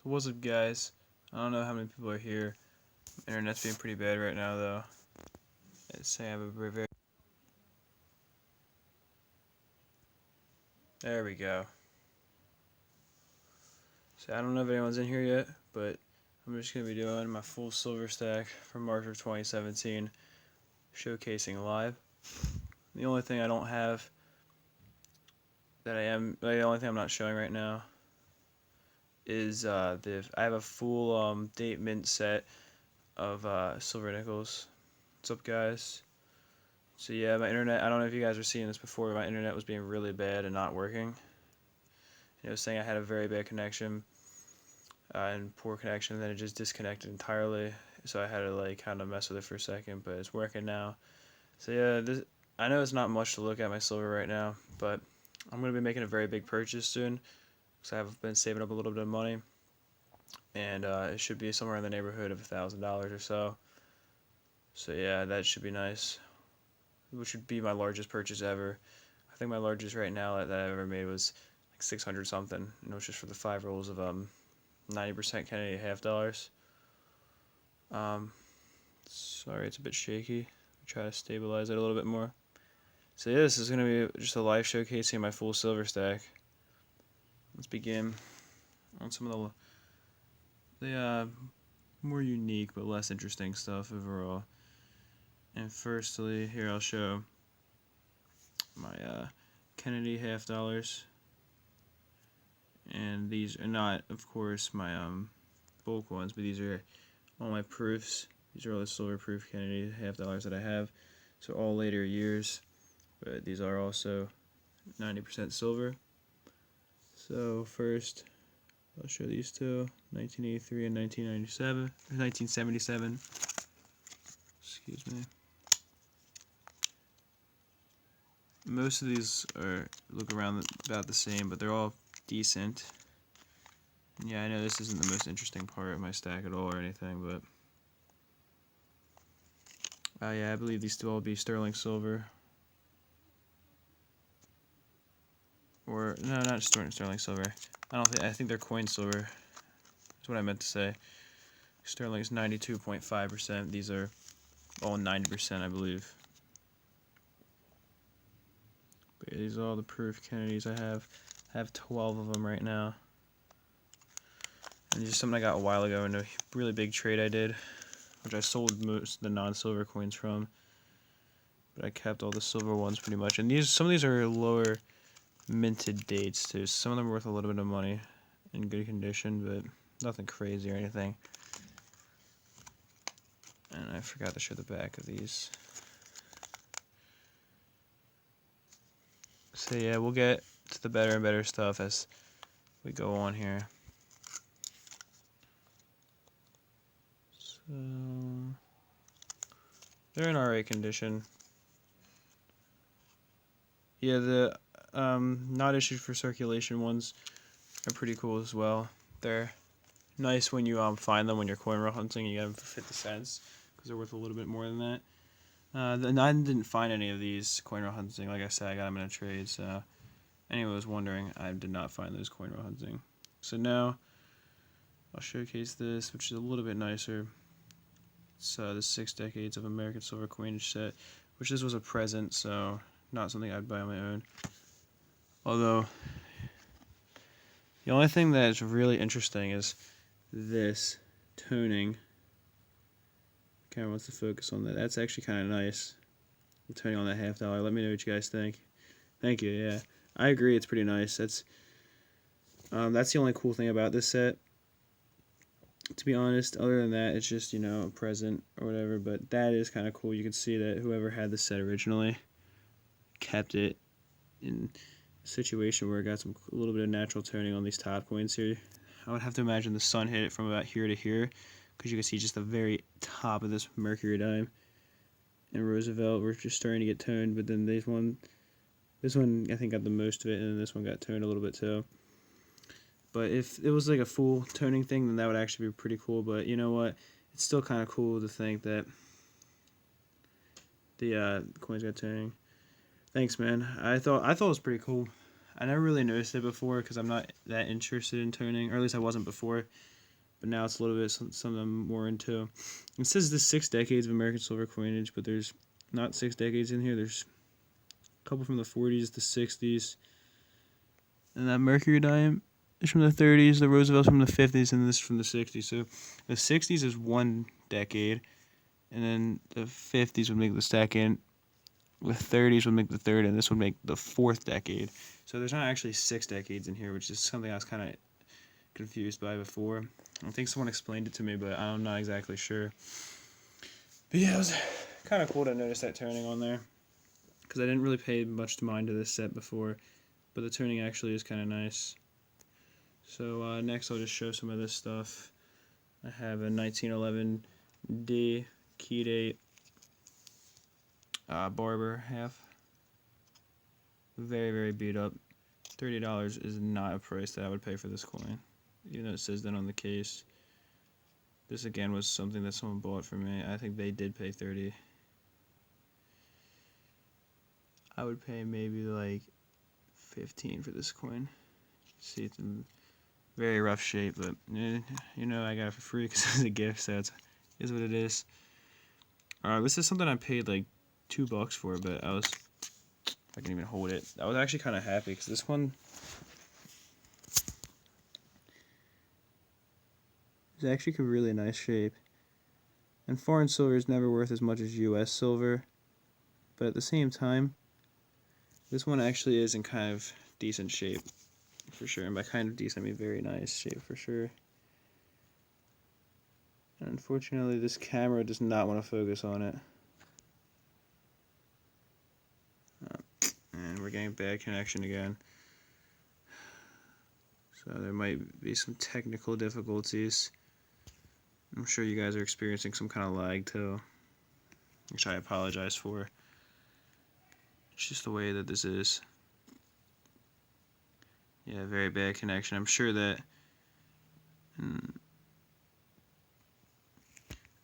What's up, guys? I don't know how many people are here. Internet's being pretty bad right now, though. Let's say I have a very. There we go. So I don't know if anyone's in here yet, but I'm just gonna be doing my full silver stack from March of 2017, showcasing live. The only thing I don't have the only thing I'm not showing right now is I have a full date mint set of silver nickels. What's up, guys? So yeah, my internet, I don't know if you guys were seeing this before, but my internet was being really bad and not working. It was saying I had a very bad connection and poor connection, and then it just disconnected entirely. So I had to like kind of mess with it for a second, but it's working now. So yeah, I know it's not much to look at my silver right now, but I'm gonna be making a very big purchase soon, because I have been saving up a little bit of money, and it should be somewhere in the neighborhood of $1,000 or so. So yeah, that should be nice, which would be my largest purchase ever. I think my largest right now that I've ever made was like 600 something, and it was just for the 5 rolls of 90% Kennedy half dollars. Sorry, it's a bit shaky. Try to stabilize it a little bit more. So yeah, this is gonna be just a live showcasing my full silver stack. Let's begin on some of the more unique but less interesting stuff overall. And firstly, here I'll show my Kennedy half dollars. And these are not, of course, my bulk ones, but these are all my proofs. These are all the silver proof Kennedy half dollars that I have. So all later years, but these are also 90% silver. So first, I'll show these two, 1983 and 1997, or 1977. Excuse me. Most of these look around about the same, but they're all decent. And yeah, I know this isn't the most interesting part of my stack at all or anything, but yeah, I believe these to all be sterling silver. Or no, not sterling silver. I think they're coin silver. That's what I meant to say. Sterling is 92.5%. These are all 90%, I believe. But yeah, these are all the proof Kennedys I have. I have 12 of them right now. And these are something I got a while ago in a really big trade I did, which I sold most of the non-silver coins from. But I kept all the silver ones pretty much. And some of these are lower minted dates too. Some of them are worth a little bit of money in good condition, but nothing crazy or anything. And I forgot to show the back of these. So yeah, we'll get to the better and better stuff as we go on here. So they're in alright condition. Yeah, the not issued for circulation ones are pretty cool as well. They're nice when you find them when you're coin roll hunting. You get them for 50 cents because they're worth a little bit more than that. I didn't find any of these coin roll hunting. Like I said, I got them in a trade. So anyone was wondering, I did not find those coin roll hunting. So now I'll showcase this, which is a little bit nicer. It's the 6 Decades of American Silver Coinage set, which this was a present, so not something I'd buy on my own. Although the only thing that is really interesting is this toning. Camera wants to focus on that. That's actually kind of nice. The toning on that half dollar. Let me know what you guys think. Thank you. Yeah, I agree. It's pretty nice. That's the only cool thing about this set. To be honest, other than that, it's just, a present or whatever. But that is kind of cool. You can see that whoever had this set originally kept it in a situation where it got a little bit of natural toning on these top coins here. I would have to imagine the sun hit it from about here to here, because you can see just the very top of this Mercury dime and Roosevelt were just starting to get toned, but then this one I think got the most of it, and then this one got toned a little bit too. But if it was like a full toning thing, then that would actually be pretty cool. But you know what? It's still kind of cool to think that the coins got toning. Thanks, man. I thought it was pretty cool. I never really noticed it before because I'm not that interested in toning, or at least I wasn't before. but now it's a little bit something I'm more into. It says the 6 decades of American silver coinage, but there's not 6 decades in here. There's a couple from the 40s, the 60s, and that Mercury dime is from the 30s, the Roosevelt's from the 50s, and this is from the 60s. So the 60s is 1 decade, and then the 50s would make the second, the 30s would make the third, and this would make the 4th decade. So there's not actually 6 decades in here, which is something I was kind of confused by before. I think someone explained it to me, but I'm not exactly sure. But yeah, it was kind of cool to notice that turning on there, because I didn't really pay much mind to this set before, but the turning actually is kind of nice. So next I'll just show some of this stuff. I have a 1911 D key date Barber half. Very, very beat up. $30 is not a price that I would pay for this coin, even though it says that on the case. This again was something that someone bought for me. I think they did pay $30. I would pay maybe like $15 for this coin. See, it's in very rough shape, but you know I got it for free because it's a gift, so it is what it is. This is something I paid like $2 for, but I can even hold it. I was actually kind of happy because this one is actually in really nice shape. And foreign silver is never worth as much as US silver, but at the same time, this one actually is in kind of decent shape, for sure. And by kind of decent, I mean very nice shape, for sure. And unfortunately, this camera does not want to focus on it. And we're getting bad connection again. So there might be some technical difficulties. I'm sure you guys are experiencing some kind of lag too, which I apologize for. It's just the way that this is. Yeah, very bad connection. I'm sure that...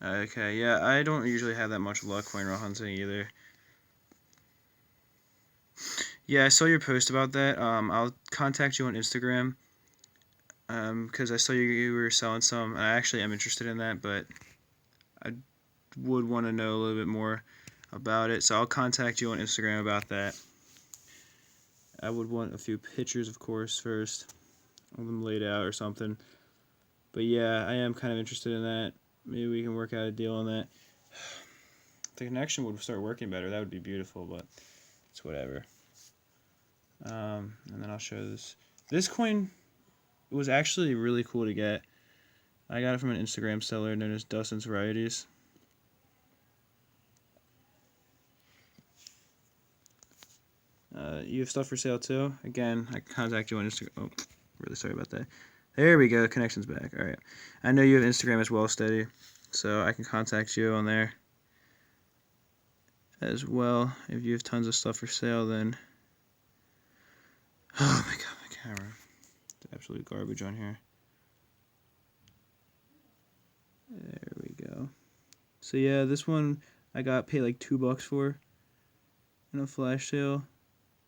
Okay, yeah, I don't usually have that much luck coin roll hunting either. Yeah, I saw your post about that. I'll contact you on Instagram, because I saw you were selling some. I actually am interested in that, but I would want to know a little bit more about it. So I'll contact you on Instagram about that. I would want a few pictures, of course, first, of them laid out or something. But yeah, I am kind of interested in that. Maybe we can work out a deal on that. If the connection would start working better, that would be beautiful, but it's whatever. And then I'll show this. This coin was actually really cool to get. I got it from an Instagram seller known as Dustin's Varieties. You have stuff for sale too? Again, I can contact you on Instagram. Oh, really sorry about that. There we go, connection's back. Alright. I know you have Instagram as well, Steady, so I can contact you on there as well. If you have tons of stuff for sale, then... Oh my god, my camera. It's absolute garbage on here. There we go. So yeah, this one I got paid like $2 for in a flash sale,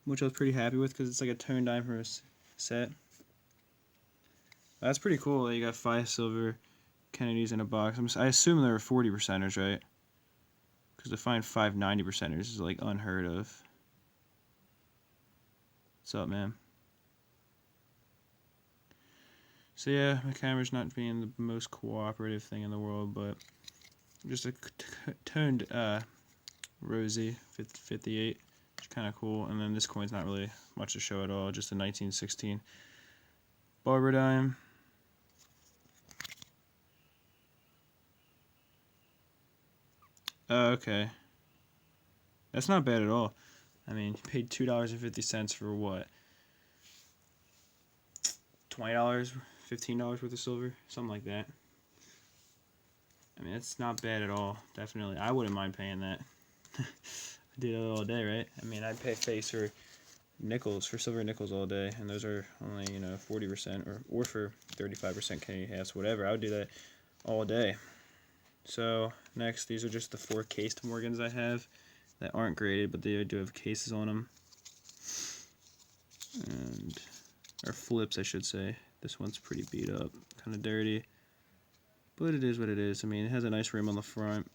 which I was pretty happy with because it's like a tone dime for a set. That's pretty cool that you got 5 silver Kennedys in a box. I assume they were 40%ers, right? Because to find 5 90%ers is like unheard of. What's up, man? So yeah, my camera's not being the most cooperative thing in the world, but just a toned Rosie 58, which is kind of cool. And then this coin's not really much to show at all, just a 1916 Barber dime. Okay. That's not bad at all. I mean, you paid $2.50 for what? $20, $15 worth of silver? Something like that. I mean, that's not bad at all. Definitely. I wouldn't mind paying that. I did it all day, right? I mean, I'd pay face for nickels, for silver nickels all day, and those are only, 40% or for 35% Canadian halves, whatever. I would do that all day. So next, these are just the 4 cased Morgans I have that aren't graded, but they do have cases on them, or flips, I should say. This one's pretty beat up, kind of dirty. but it is what it is. I mean, it has a nice rim on the front.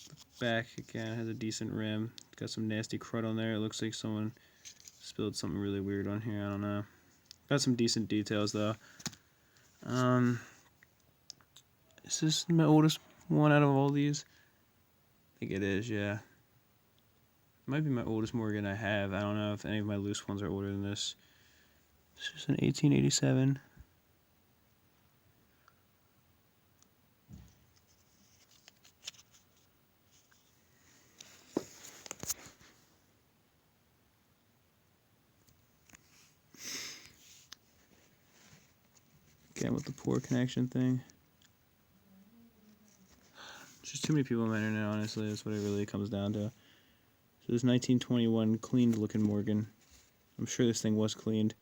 The back, again, has a decent rim. Got some nasty crud on there. It looks like someone spilled something really weird on here. I don't know. Got some decent details, though. Is this my oldest one out of all these? I think it is, yeah. It might be my oldest Morgan I have. I don't know if any of my loose ones are older than this. This is an 1887. Again, with the poor connection thing. There's just too many people on the internet, honestly. That's what it really comes down to. So this 1921 cleaned looking Morgan. I'm sure this thing was cleaned.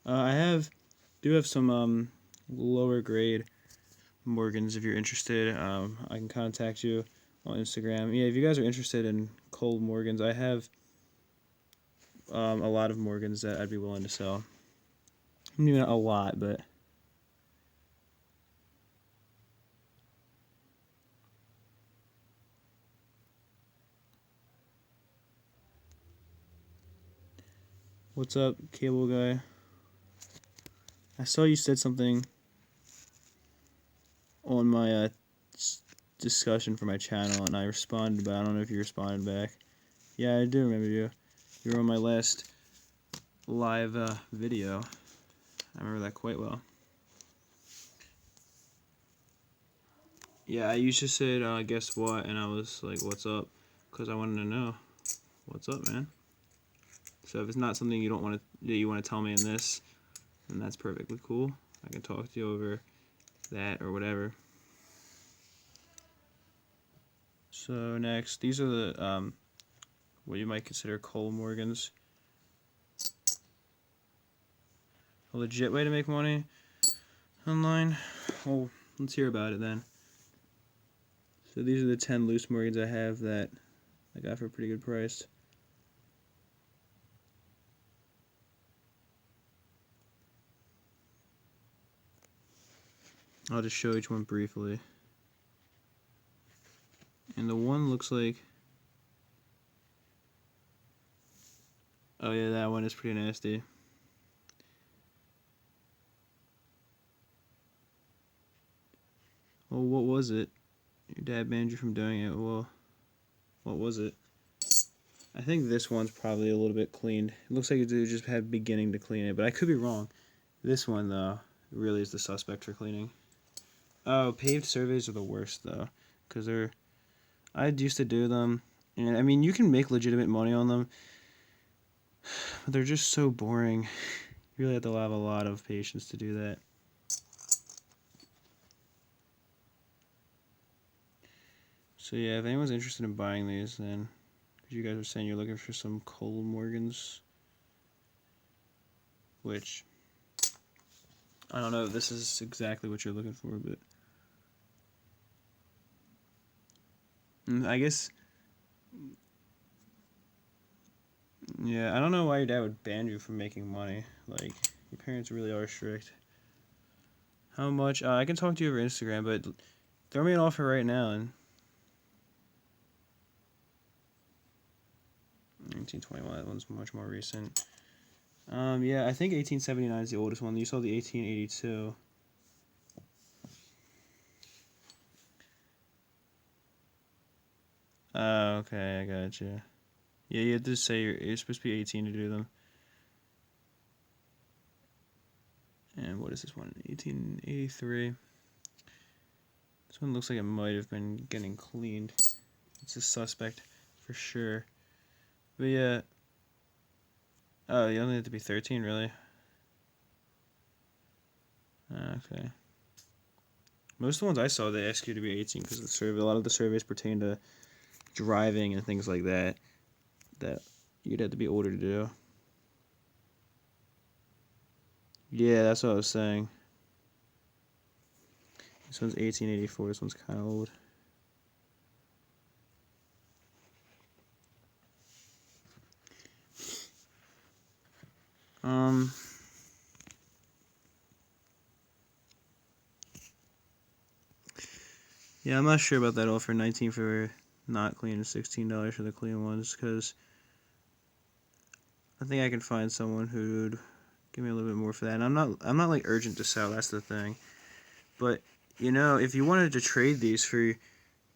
I do have some lower grade Morgans if you're interested. I can contact you on Instagram. Yeah, if you guys are interested in cold Morgans, I have a lot of Morgans that I'd be willing to sell. Maybe not a lot, but what's up, cable guy? I saw you said something on my discussion for my channel, and I responded, but I don't know if you responded back. Yeah, I do remember you. You were on my last live video. I remember that quite well. Yeah, you just said, guess what? And I was like, what's up? Because I wanted to know. What's up, man? So if it's not something you don't want to, that you want to tell me in this, then that's perfectly cool. I can talk to you over that or whatever. So next, these are the what you might consider Cole Morgans. A legit way to make money online. Well, let's hear about it then. So these are the 10 loose Morgans I have that I got for a pretty good price. I'll just show each one briefly. And the one looks like, oh yeah, that one is pretty nasty. Well, what was it? Your dad banned you from doing it. Well, what was it? I think this one's probably a little bit cleaned. It looks like it just had beginning to clean it, but I could be wrong. This one, though, really is the suspect for cleaning. Oh, paved surveys are the worst, though, because I used to do them, and I mean, you can make legitimate money on them, but they're just so boring. You really have to have a lot of patience to do that. So yeah, if anyone's interested in buying these, then, because you guys are saying you're looking for some Cole Morgans, which, I don't know if this is exactly what you're looking for, but I guess, yeah, I don't know why your dad would ban you from making money. Like, your parents really are strict. How much? I can talk to you over Instagram, but throw me an offer right now. And 1921, that one's much more recent. Yeah, I think 1879 is the oldest one. You saw the 1882. Oh, okay, I got you. Yeah, you had to say you're supposed to be 18 to do them. And what is this one? 1883. This one looks like it might have been getting cleaned. It's a suspect for sure. But yeah. Oh, you only have to be 13, really? Okay. Most of the ones I saw, they ask you to be 18 because the survey. A lot of the surveys pertain to driving and things like that. That you'd have to be older to do. Yeah, that's what I was saying. This one's 1884. This one's kind of old. Yeah, I'm not sure about that offer. 19 for not clean and $16 for the clean ones, because I think I can find someone who would give me a little bit more for that. And I'm not like urgent to sell. That's the thing. But you know, if you wanted to trade these for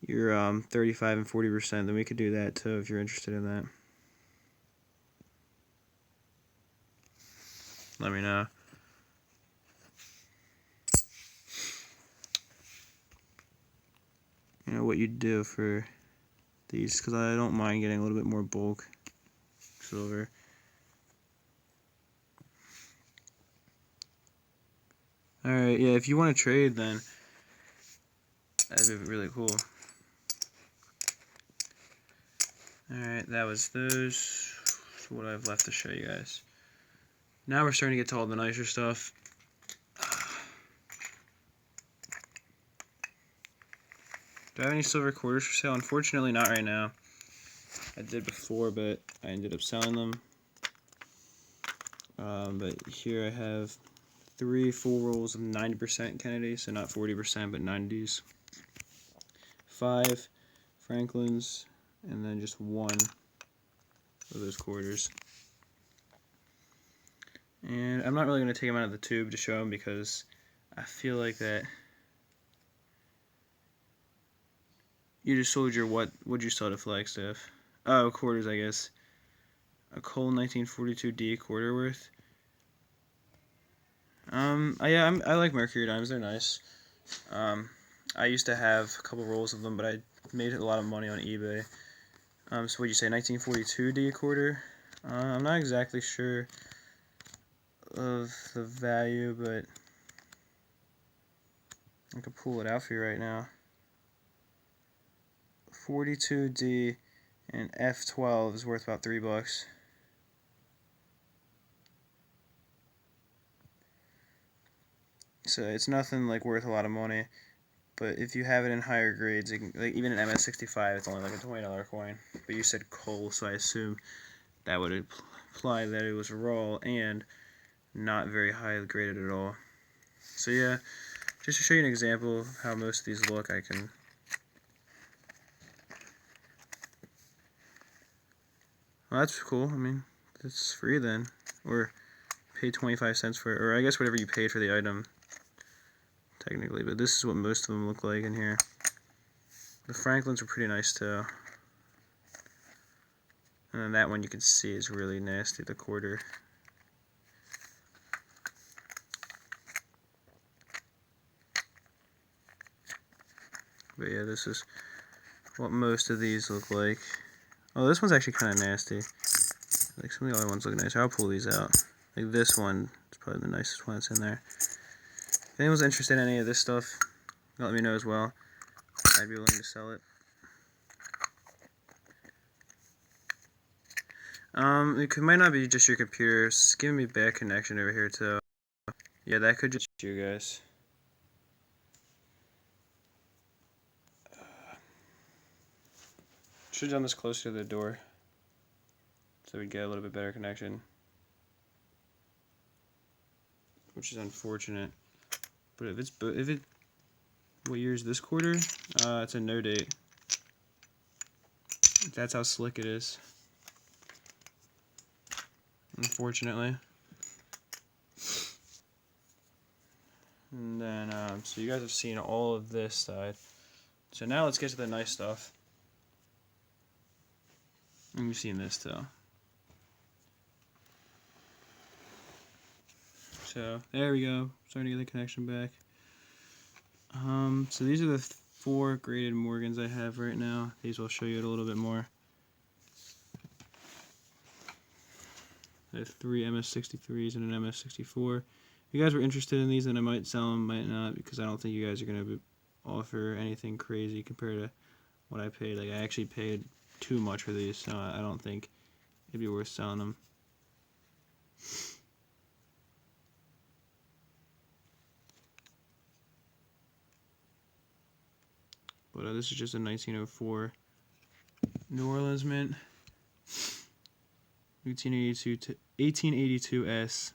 your 35 and 40%, then we could do that too if you're interested in that. Let me know. You know what you'd do for these, because I don't mind getting a little bit more bulk silver. Alright, yeah, if you want to trade, then that'd be really cool. Alright, that was those. That's what I have left to show you guys. Now we're starting to get to all the nicer stuff. Do I have any silver quarters for sale? Unfortunately, not right now. I did before, but I ended up selling them. But here I have 3 full rolls of 90% Kennedy, so not 40%, but 90s. 5 Franklins, and then just 1 of those quarters. And I'm not really going to take them out of the tube to show them, because I feel like that you just sold your what'd you sell to Flagstaff? Oh, quarters, I guess. A Cole 1942D quarter worth. Yeah, I like Mercury dimes. They're nice. I used to have a couple rolls of them, but I made a lot of money on eBay. So what'd you say, 1942D quarter? I'm not exactly sure of the value, but I could pull it out for you right now. 42D and F12 is worth about $3. So it's nothing like worth a lot of money, but if you have it in higher grades, it can, like even an MS65, it's only like a $20 coin. But you said coal, so I assume that would imply that it was raw and not very highly graded at all. So yeah, just to show you an example of how most of these look, I can. Well, that's cool. I mean, it's free then, or pay 25 cents for it, or I guess whatever you paid for the item, technically. But this is what most of them look like in here. The Franklins are pretty nice too. And then that one you can see is really nasty, the quarter. But yeah, this is what most of these look like. Oh, this one's actually kind of nasty. Like some of the other ones look nice. I'll pull these out. Like this one is probably the nicest one that's in there. If anyone's interested in any of this stuff, let me know as well. I'd be willing to sell it. It might not be just your computer. It's giving me bad connection over here too. Yeah, that could just be you guys. Should have done this closer to the door, so we'd get a little bit better connection. Which is unfortunate. But what year is this quarter? It's a no date. That's how slick it is. Unfortunately. And then, so you guys have seen all of this side. So now let's get to the nice stuff. And you've seen this too. So there we go. Starting to get the connection back. So these are the 4 graded Morgans I have right now. These will show you it a little bit more. I have 3 MS63s and an MS64. If you guys were interested in these, then I might sell them, might not, because I don't think you guys are going to offer anything crazy compared to what I paid. Like, I actually paid too much for these, so I don't think it'd be worth selling them. But this is just a 1904 New Orleans Mint. 1882S.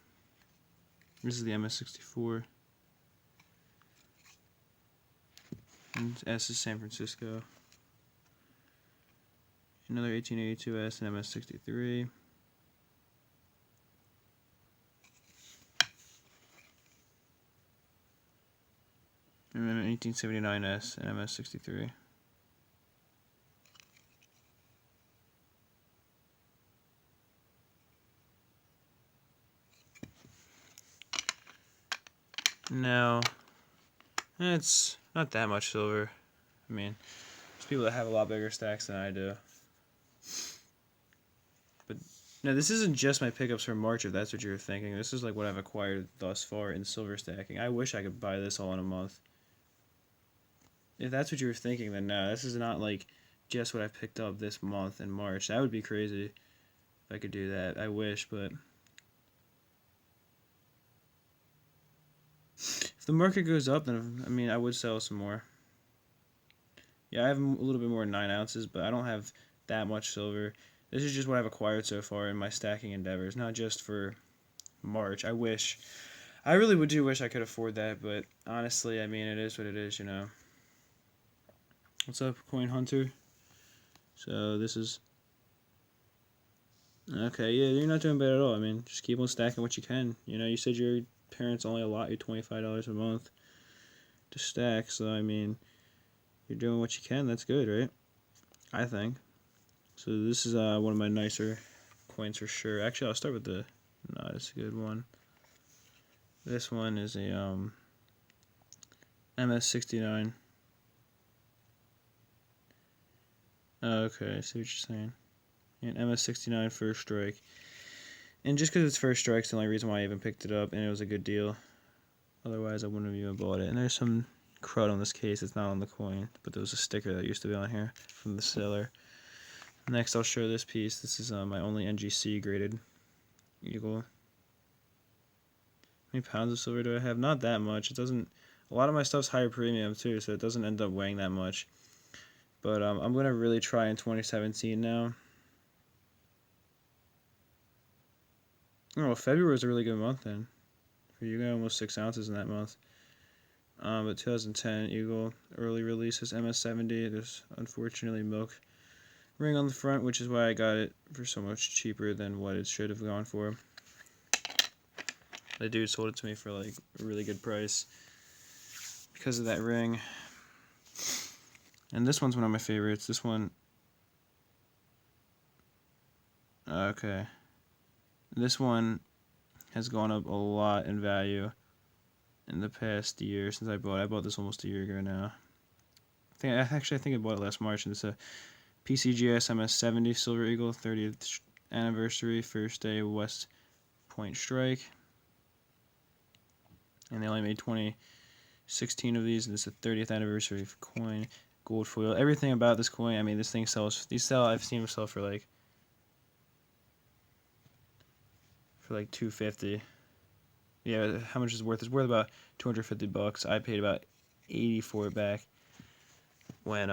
This is the MS64. And S is San Francisco. Another 1882 S and MS63. And then an 1879 S and MS63. Now, it's not that much silver. I mean, there's people that have a lot bigger stacks than I do. But now this isn't just my pickups from March, if that's what you're thinking. This is like what I've acquired thus far in silver stacking. I wish I could buy this all in a month. If that's what you were thinking, then no, this is not like just what I picked up this month in March. That would be crazy if I could do that. I wish, but if the market goes up, then I mean, I would sell some more. Yeah, I have a little bit more than 9 ounces, but I don't have that much silver. This is just what I've acquired so far in my stacking endeavors, not just for March. I really would wish I could afford that, but honestly, I mean, it is what it is, you know. What's up, Coin Hunter? So this is okay. Yeah, you're not doing bad at all. I mean, just keep on stacking what you can. You know, you said your parents only allot you $25 a month to stack, so I mean, you're doing what you can. That's good, right? I think. So this is one of my nicer coins for sure. Actually, I'll start with the. No, it's a good one. This one is a MS69. Okay, I see what you're saying. An MS69 first strike. And just because it's first strike's the only reason why I even picked it up, and it was a good deal. Otherwise, I wouldn't have even bought it. And there's some crud on this case. It's not on the coin, but there was a sticker that used to be on here from the seller. Next, I'll show this piece. This is my only NGC graded eagle. How many pounds of silver do I have? Not that much. It doesn't. A lot of my stuff's higher premium too, so it doesn't end up weighing that much. But I'm gonna really try in 2017 now. Oh, February was a really good month then. For you got almost 6 ounces in that month. But 2010 Eagle early release is MS70. There's unfortunately milk ring on the front, which is why I got it for so much cheaper than what it should have gone for. The dude sold it to me for like a really good price because of that ring. And this one's one of my favorites. This one. Okay. This one has gone up a lot in value in the past year since I bought it. I bought this almost a year ago now. I think I bought it last March, and it's a PCGS MS70 Silver Eagle 30th anniversary, first day West Point Strike. And they only made 16 of these, and it's the 30th anniversary coin, gold foil. Everything about this coin, I mean, this thing sells. I've seen them sell for like $250. Yeah, how much is it worth? It's worth about $250. I paid about 80 for it back when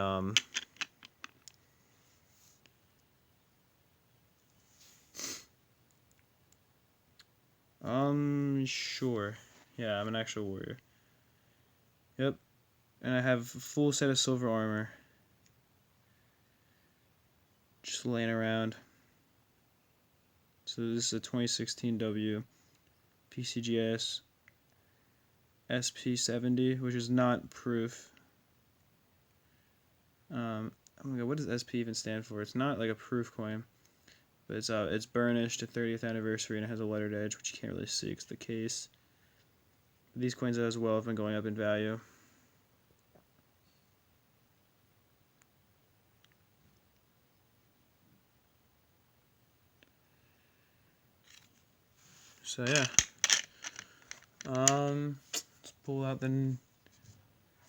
sure. Yeah, I'm an actual warrior. Yep. And I have a full set of silver armor just laying around. So this is a 2016 W PCGS SP70, which is not proof. What does SP even stand for? It's not like a proof coin, but it's burnished at 30th anniversary and it has a lettered edge, which you can't really see because the case. These coins as well have been going up in value. So yeah, let's pull out the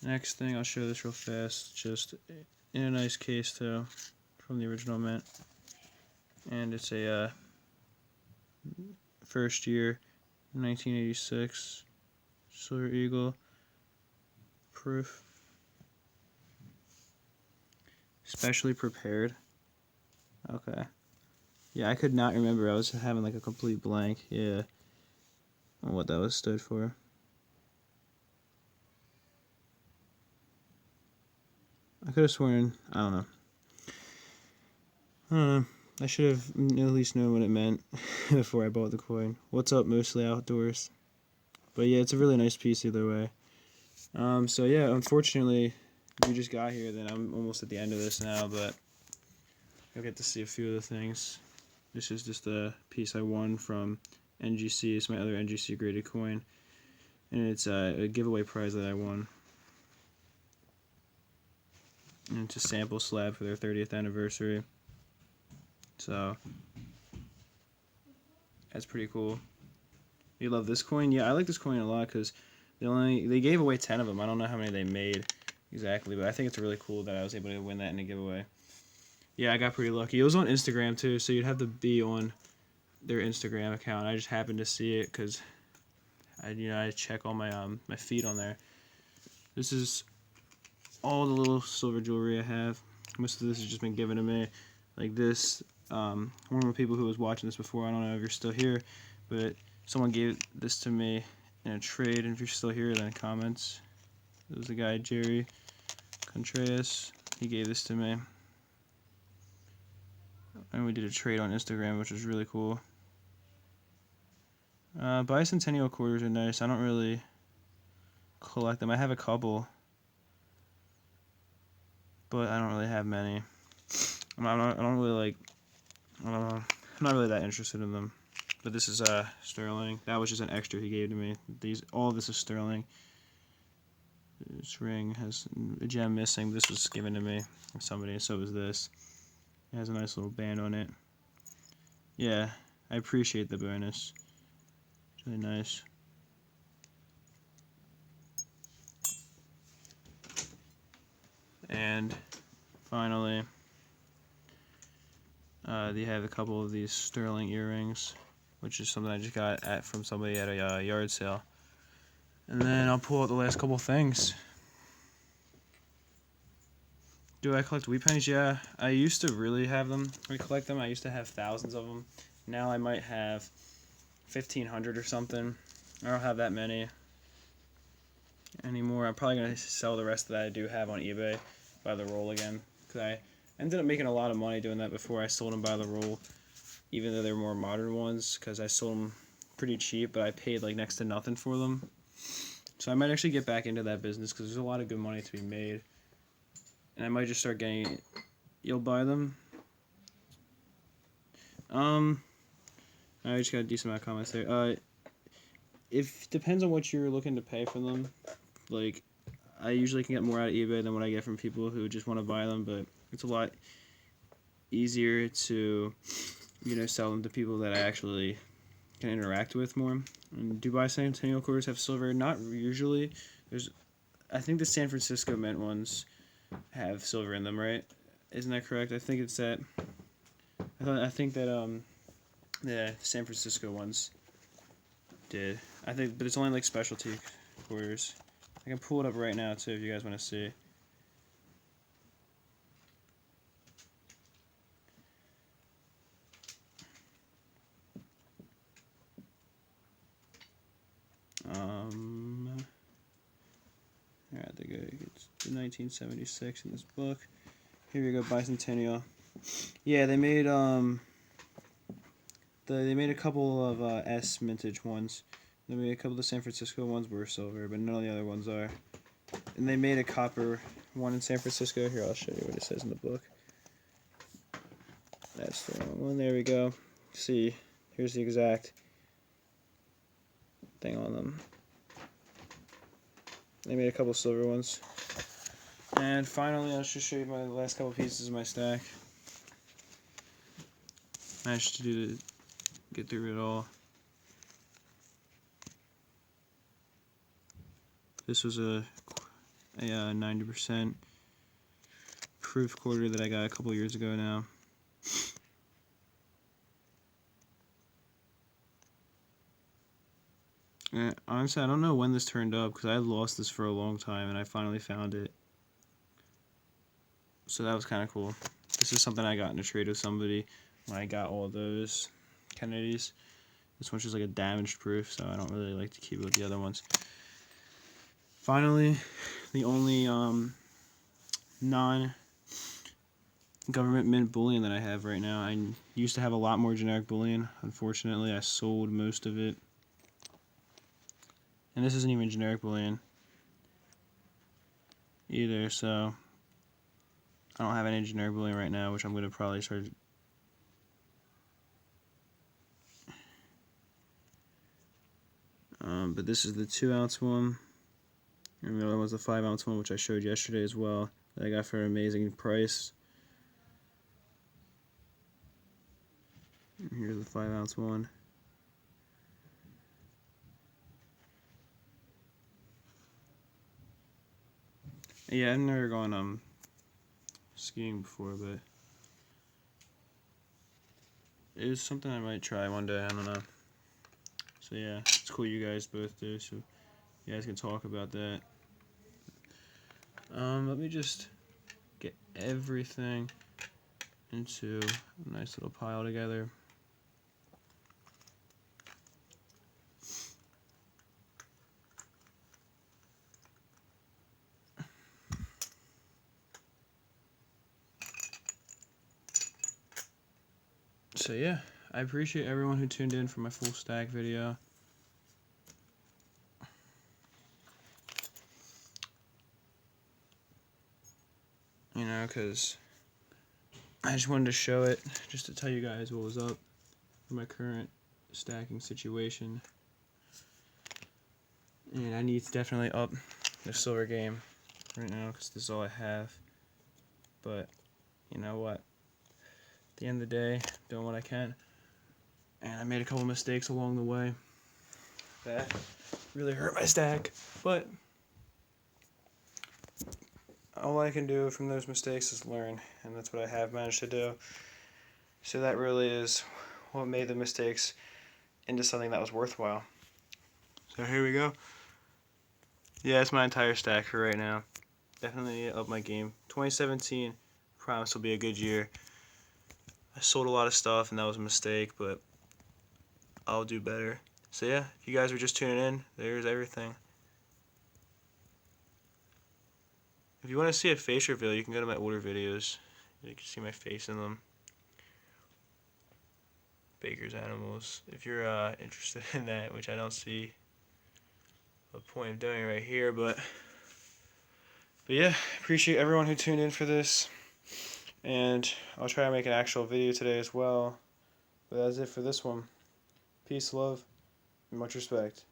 next thing. I'll show this real fast. Just in a nice case too, from the original mint, and it's a first year, 1986 Silver Eagle proof, specially prepared. Okay. Yeah, I could not remember. I was having like a complete blank. Yeah, on what that was stood for. I could have sworn, I don't know. I don't know. I should have at least known what it meant before I bought the coin. What's up, Mostly Outdoors? But yeah, it's a really nice piece either way. So yeah, unfortunately, we just got here, then I'm almost at the end of this now, but you'll get to see a few of the things. This is just a piece I won from NGC. It's my other NGC graded coin, and it's a giveaway prize that I won. And it's a sample slab for their 30th anniversary. So that's pretty cool. You love this coin? Yeah, I like this coin a lot because they gave away 10 of them. I don't know how many they made exactly, but I think it's really cool that I was able to win that in a giveaway. Yeah, I got pretty lucky. It was on Instagram too, so you'd have to be on their Instagram account. I just happened to see it because I check all my my feed on there. This is all the little silver jewelry I have. Most of this has just been given to me. Like this, one of the people who was watching this before, I don't know if you're still here, but someone gave this to me in a trade, and if you're still here, then comments. It was the guy, Jerry Contreras. He gave this to me. And we did a trade on Instagram, which was really cool. Bicentennial quarters are nice. I don't really collect them. I have a couple, but I don't really have many. I don't really like, I don't know. I'm not really that interested in them. But this is sterling. That was just an extra he gave to me. All of this is sterling. This ring has a gem missing. This was given to me from somebody, so was this. It has a nice little band on it. Yeah, I appreciate the bonus. It's really nice. And finally, they have a couple of these sterling earrings, which is something I just got from somebody at a yard sale. And then I'll pull out the last couple things. Do I collect wheat pennies? Yeah, I used to really have them. I collect them. I used to have thousands of them. Now I might have 1,500 or something. I don't have that many anymore. I'm probably going to sell the rest that I do have on eBay by the roll again. Because I ended up making a lot of money doing that before. I sold them by the roll, even though they're more modern ones, because I sold them pretty cheap, but I paid like next to nothing for them. So I might actually get back into that business because there's a lot of good money to be made. And I might just start getting... You'll buy them? I just got a decent amount of comments there. If depends on what you're looking to pay for them. Like, I usually can get more out of eBay than what I get from people who just want to buy them, but it's a lot easier to, sell them to people that I actually can interact with more. And do bicentennial quarters have silver? Not usually. I think the San Francisco Mint ones have silver in them, right? Isn't that correct? I think it's that. I think that the San Francisco ones did. But it's only like specialty quarters. I can pull it up right now too if you guys want to see. I think it's the 1976 in this book. Here we go, bicentennial. Yeah, they made they made a couple of S mintage ones. They made a couple of the San Francisco ones were silver, but none of the other ones are. And they made a copper one in San Francisco. Here, I'll show you what it says in the book. That's the wrong one. There we go. See, here's the exact thing on them. They made a couple silver ones. And finally, I'll just show you my last couple pieces of my stack. Managed to get through it all. This was a 90% proof quarter that I got a couple years ago now. And honestly, I don't know when this turned up because I had lost this for a long time and I finally found it. So that was kind of cool. This is something I got in a trade with somebody when I got all those Kennedys. This one's just like a damaged proof, so I don't really like to keep it with the other ones. Finally, the only non-government mint bullion that I have right now. I used to have a lot more generic bullion. Unfortunately, I sold most of it. And this isn't even generic bullion either, so I don't have any generic bullion right now, which I'm going to probably start. But this is the 2-ounce one. And the other was the 5-ounce one, which I showed yesterday as well, that I got for an amazing price. And here's the 5-ounce one. Yeah, I've never gone skiing before, but it is something I might try one day. I don't know. So yeah, it's cool you guys both do, so you guys can talk about that. Let me just get everything into a nice little pile together. So yeah, I appreciate everyone who tuned in for my full stack video. You know, because I just wanted to show it, just to tell you guys what was up for my current stacking situation. And I need to definitely up the silver game right now, because this is all I have. But, you know what? At the end of the day, doing what I can. And I made a couple mistakes along the way that really hurt my stack. But all I can do from those mistakes is learn, and that's what I have managed to do. So that really is what made the mistakes into something that was worthwhile. So here we go. Yeah, that's my entire stack for right now. Definitely need to up my game. 2017, promise will be a good year. I sold a lot of stuff and that was a mistake, but I'll do better. So yeah, if you guys were just tuning in, there's everything. If you want to see a face reveal, you can go to my older videos. You can see my face in them. Baker's Animals. If you're interested in that, which I don't see a point of doing right here, but yeah, appreciate everyone who tuned in for this. And I'll try to make an actual video today as well. But that's it for this one. Peace, love, and much respect.